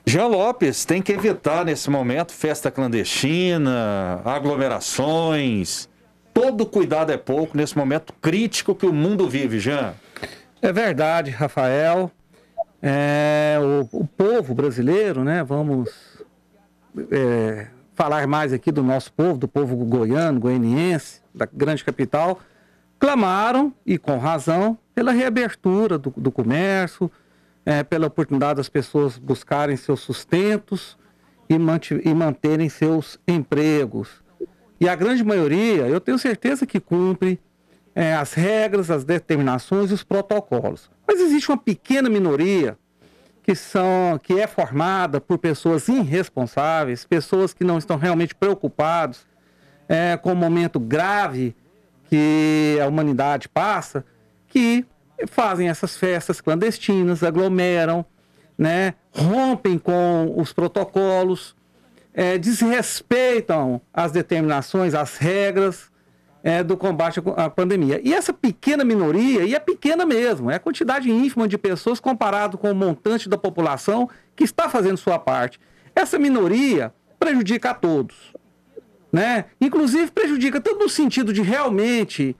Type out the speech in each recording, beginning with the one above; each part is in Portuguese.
Jean Lopes, tem que evitar nesse momento festa clandestina, aglomerações. Todo cuidado é pouco nesse momento crítico que o mundo vive, Jean. É verdade, Rafael. O povo brasileiro, né? Vamos falar mais aqui do nosso povo, do povo goiano, goianiense, da grande capital, clamaram, e com razão, pela reabertura do comércio, pela oportunidade das pessoas buscarem seus sustentos e manterem seus empregos. E a grande maioria, eu tenho certeza que cumpre as regras, as determinações e os protocolos. Mas existe uma pequena minoria que é formada por pessoas irresponsáveis, pessoas que não estão realmente preocupadas com o momento grave que a humanidade passa, que fazem essas festas clandestinas, aglomeram, né, rompem com os protocolos, desrespeitam as determinações, as regras do combate à pandemia. E essa pequena minoria, e é pequena mesmo, é a quantidade ínfima de pessoas comparado com o montante da população que está fazendo sua parte. Essa minoria prejudica a todos, né? Inclusive prejudica tanto no sentido de realmente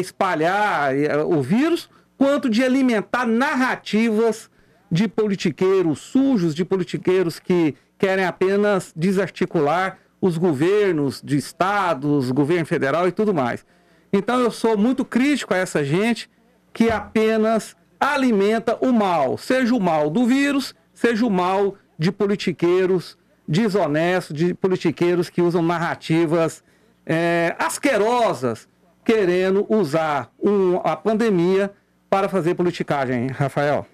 espalhar o vírus, quanto de alimentar narrativas de politiqueiros sujos, de politiqueiros que querem apenas desarticular os governos de estados, governo federal e tudo mais. Então eu sou muito crítico a essa gente que apenas alimenta o mal, seja o mal do vírus, seja o mal de politiqueiros desonestos, de politiqueiros que usam narrativas asquerosas, querendo usar a pandemia para fazer politicagem, Rafael.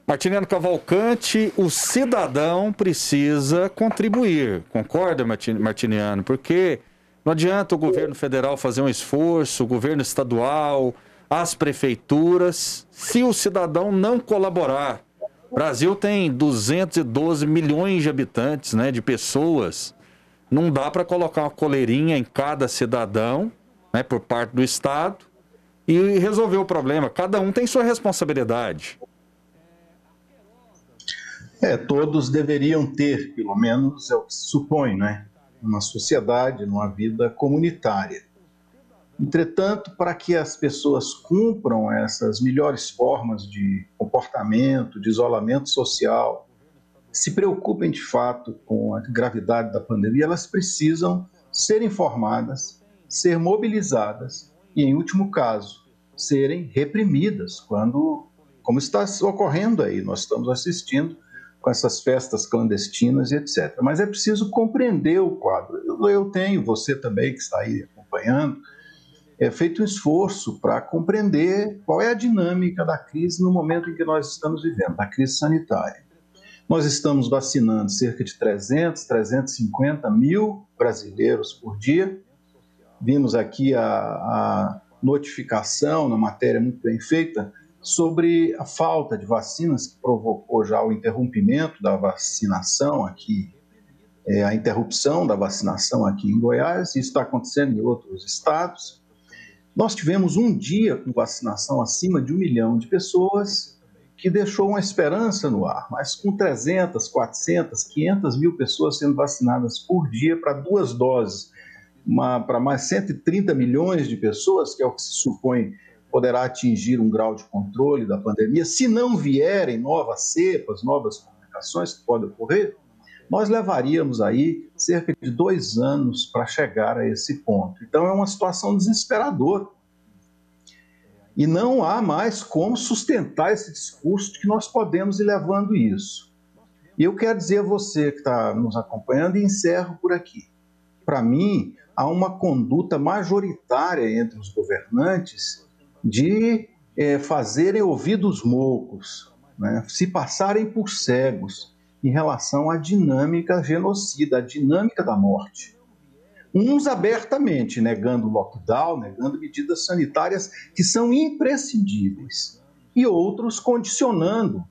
Martiniano Cavalcante, o cidadão precisa contribuir, concorda, Martiniano? Porque não adianta o governo federal fazer um esforço, o governo estadual, as prefeituras, se o cidadão não colaborar. O Brasil tem 212 milhões de habitantes, né, de pessoas. Não dá para colocar uma coleirinha em cada cidadão, né, por parte do Estado, e resolver o problema. Cada um tem sua responsabilidade. Todos deveriam ter, pelo menos é o que se supõe, né? Uma sociedade, numa vida comunitária. Entretanto, para que as pessoas cumpram essas melhores formas de comportamento, de isolamento social, se preocupem de fato com a gravidade da pandemia, elas precisam ser informadas, ser mobilizadas e, em último caso, serem reprimidas, como está ocorrendo aí, nós estamos assistindo com essas festas clandestinas e etc. Mas é preciso compreender o quadro. Eu tenho, você também que está aí acompanhando, feito um esforço para compreender qual é a dinâmica da crise no momento em que nós estamos vivendo, da crise sanitária. Nós estamos vacinando cerca de 350 mil brasileiros por dia. Vimos aqui a notificação na matéria muito bem feita sobre a falta de vacinas que provocou já o interrompimento da vacinação aqui, a interrupção da vacinação aqui em Goiás. Isso está acontecendo em outros estados. Nós tivemos um dia com vacinação acima de 1 milhão de pessoas, que deixou uma esperança no ar, mas com 300, 400, 500 mil pessoas sendo vacinadas por dia para 2 doses, para mais 130 milhões de pessoas, que é o que se supõe poderá atingir um grau de controle da pandemia, se não vierem novas cepas, novas complicações que podem ocorrer, nós levaríamos aí cerca de 2 anos para chegar a esse ponto. Então é uma situação desesperadora. E não há mais como sustentar esse discurso de que nós podemos ir levando isso. E eu quero dizer a você que está nos acompanhando, e encerro por aqui. Para mim, há uma conduta majoritária entre os governantes de fazerem ouvidos moucos, né? Se passarem por cegos em relação à dinâmica genocida, à dinâmica da morte. Uns abertamente negando o lockdown, negando medidas sanitárias que são imprescindíveis, e outros condicionando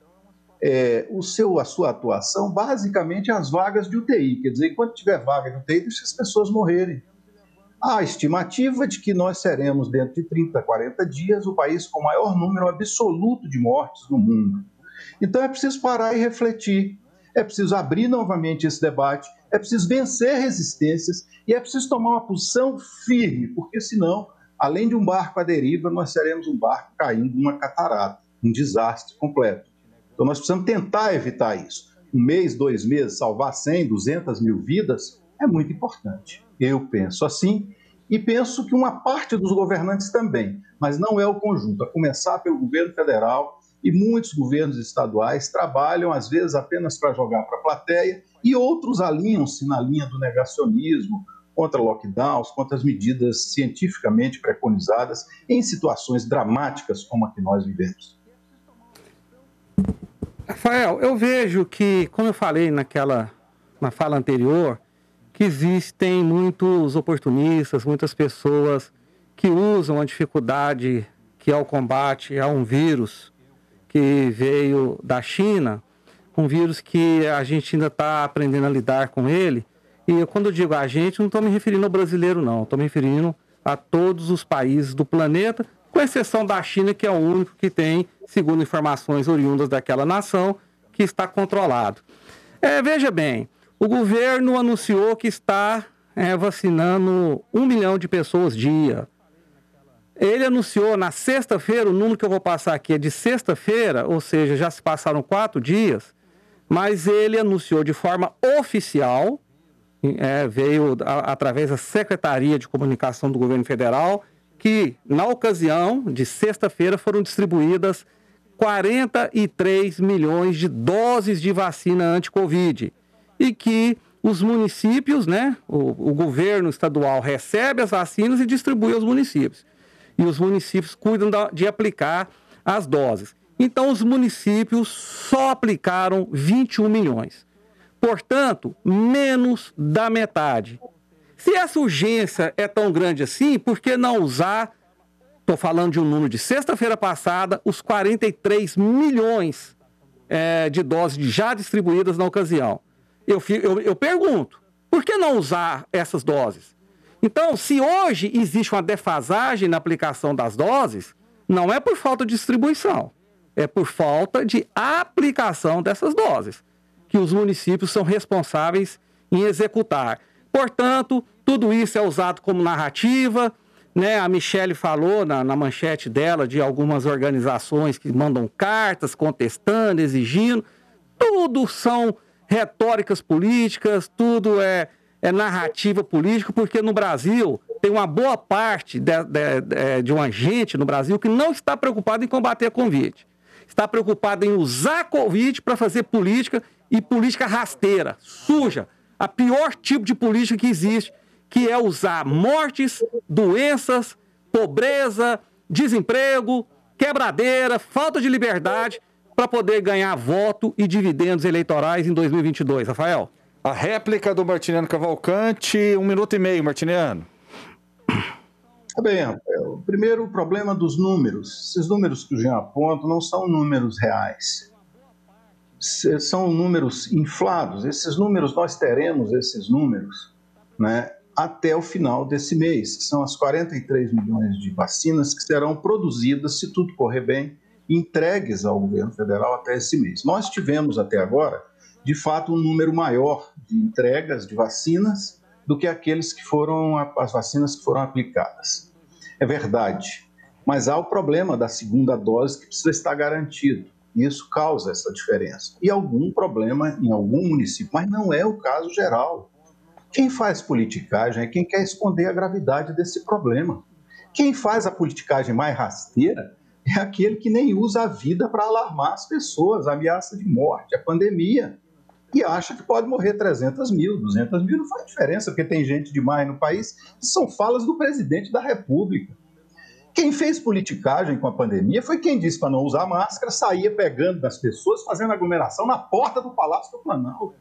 a sua atuação basicamente às vagas de UTI. Quer dizer, enquanto tiver vaga de UTI, deixa as pessoas morrerem. Há a estimativa de que nós seremos, dentro de 30, 40 dias, o país com o maior número absoluto de mortes no mundo. Então é preciso parar e refletir. É preciso abrir novamente esse debate, é preciso vencer resistências e é preciso tomar uma posição firme, porque senão, além de um barco à deriva, nós seremos um barco caindo numa catarata, um desastre completo. Então nós precisamos tentar evitar isso. 1 mês, 2 meses, salvar 100, 200 mil vidas é muito importante. Eu penso assim e penso que uma parte dos governantes também, mas não é o conjunto, a começar pelo governo federal e muitos governos estaduais trabalham, às vezes, apenas para jogar para a plateia e outros alinham-se na linha do negacionismo, contra lockdowns, contra as medidas cientificamente preconizadas em situações dramáticas como a que nós vivemos. Rafael, eu vejo que, como eu falei na fala anterior, que existem muitos oportunistas, muitas pessoas que usam a dificuldade que é o combate a um vírus que veio da China, um vírus que a gente ainda está aprendendo a lidar com ele. E quando eu digo a gente, não estou me referindo ao brasileiro, não. Estou me referindo a todos os países do planeta, com exceção da China, que é o único que tem, segundo informações oriundas daquela nação, que está controlado. Veja bem, o governo anunciou que está vacinando 1 milhão de pessoas dia. Ele anunciou na sexta-feira, o número que eu vou passar aqui é de sexta-feira, ou seja, já se passaram 4 dias, mas ele anunciou de forma oficial, veio através da Secretaria de Comunicação do Governo Federal, que na ocasião de sexta-feira foram distribuídas 43 milhões de doses de vacina anti-Covid e que os municípios, o governo estadual recebe as vacinas e distribui aos municípios. E os municípios cuidam de aplicar as doses. Então, os municípios só aplicaram 21 milhões. Portanto, menos da metade. Se essa urgência é tão grande assim, por que não usar, estou falando de um número de sexta-feira passada, os 43 milhões de doses já distribuídas na ocasião? Eu pergunto, por que não usar essas doses? Então, se hoje existe uma defasagem na aplicação das doses, não é por falta de distribuição, é por falta de aplicação dessas doses, que os municípios são responsáveis em executar. Portanto, tudo isso é usado como narrativa, A Michele falou na manchete dela de algumas organizações que mandam cartas contestando, exigindo. Tudo são retóricas políticas, tudo é narrativa política, porque no Brasil tem uma boa parte de uma gente no Brasil que não está preocupada em combater a Covid. Está preocupada em usar a Covid para fazer política e política rasteira, suja. A pior tipo de política que existe, que é usar mortes, doenças, pobreza, desemprego, quebradeira, falta de liberdade para poder ganhar voto e dividendos eleitorais em 2022. Rafael? A réplica do Martiniano Cavalcante, 1 minuto e meio, Martiniano. Bem, Rafael, primeiro o problema dos números. Esses números que o Jean aponta não são números reais. São números inflados. Esses números, nós teremos esses números, até o final desse mês. São as 43 milhões de vacinas que serão produzidas, se tudo correr bem, e entregues ao governo federal até esse mês. Nós tivemos até agora, de fato, um número maior de entregas de vacinas do que as vacinas que foram aplicadas. É verdade, mas há o problema da segunda dose que precisa estar garantido. E isso causa essa diferença. E algum problema em algum município, mas não é o caso geral. Quem faz politicagem é quem quer esconder a gravidade desse problema. Quem faz a politicagem mais rasteira é aquele que nem usa a vida para alarmar as pessoas, a ameaça de morte, a pandemia, e acha que pode morrer 300 mil, 200 mil, não faz diferença, porque tem gente demais no país. São falas do presidente da República. Quem fez politicagem com a pandemia foi quem disse para não usar máscara, saía pegando das pessoas, fazendo aglomeração na porta do Palácio do Planalto.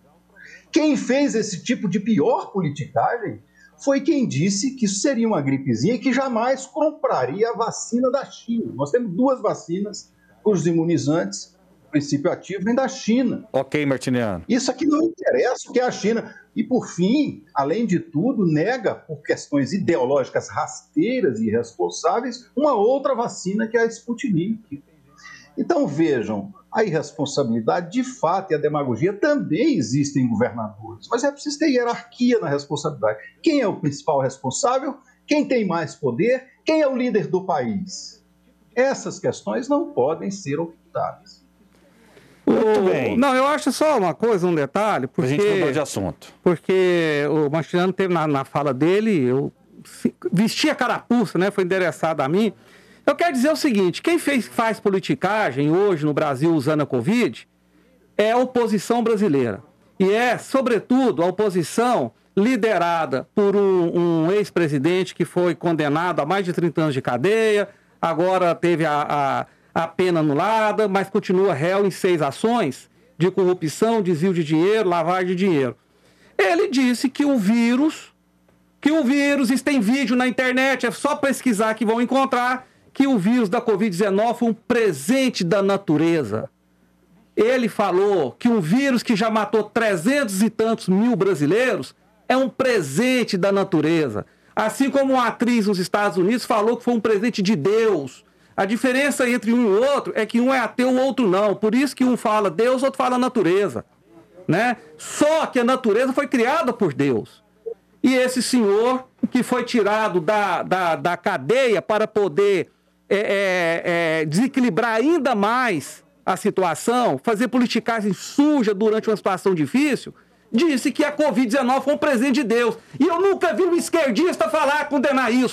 Quem fez esse tipo de pior politicagem foi quem disse que isso seria uma gripezinha e que jamais compraria a vacina da China. Nós temos 2 vacinas cujos imunizantes, o princípio ativo, vem da China. Ok, Martiniano. Isso aqui não interessa o que é a China. E, por fim, além de tudo, nega, por questões ideológicas rasteiras e irresponsáveis, uma outra vacina que é a Sputnik. Então vejam, a irresponsabilidade de fato e a demagogia também existem em governadores, mas é preciso ter hierarquia na responsabilidade. Quem é o principal responsável? Quem tem mais poder? Quem é o líder do país? Essas questões não podem ser ocultadas. Muito bem. Não, eu acho só uma coisa, um detalhe, A gente mudou de assunto. porque o Martiniano teve na fala dele, eu vesti a carapuça, né? Foi endereçado a mim. Eu quero dizer o seguinte, quem faz politicagem hoje no Brasil usando a Covid é a oposição brasileira. E é, sobretudo, a oposição liderada por um ex-presidente que foi condenado a mais de 30 anos de cadeia, agora teve a pena anulada, mas continua réu em 6 ações de corrupção, desvio de dinheiro, lavagem de dinheiro. Ele disse que o vírus, isso tem vídeo na internet, é só pesquisar que vão encontrar, que o vírus da Covid-19 foi um presente da natureza. Ele falou que um vírus que já matou 300 e tantos mil brasileiros é um presente da natureza. Assim como uma atriz nos Estados Unidos falou que foi um presente de Deus. A diferença entre um e outro é que um é ateu, o outro não. Por isso que um fala Deus, outro fala natureza. Né? Só que a natureza foi criada por Deus. E esse senhor que foi tirado da cadeia para poder desequilibrar ainda mais a situação, fazer politicagem suja durante uma situação difícil, disse que a Covid-19 foi um presente de Deus. E eu nunca vi um esquerdista condenar isso.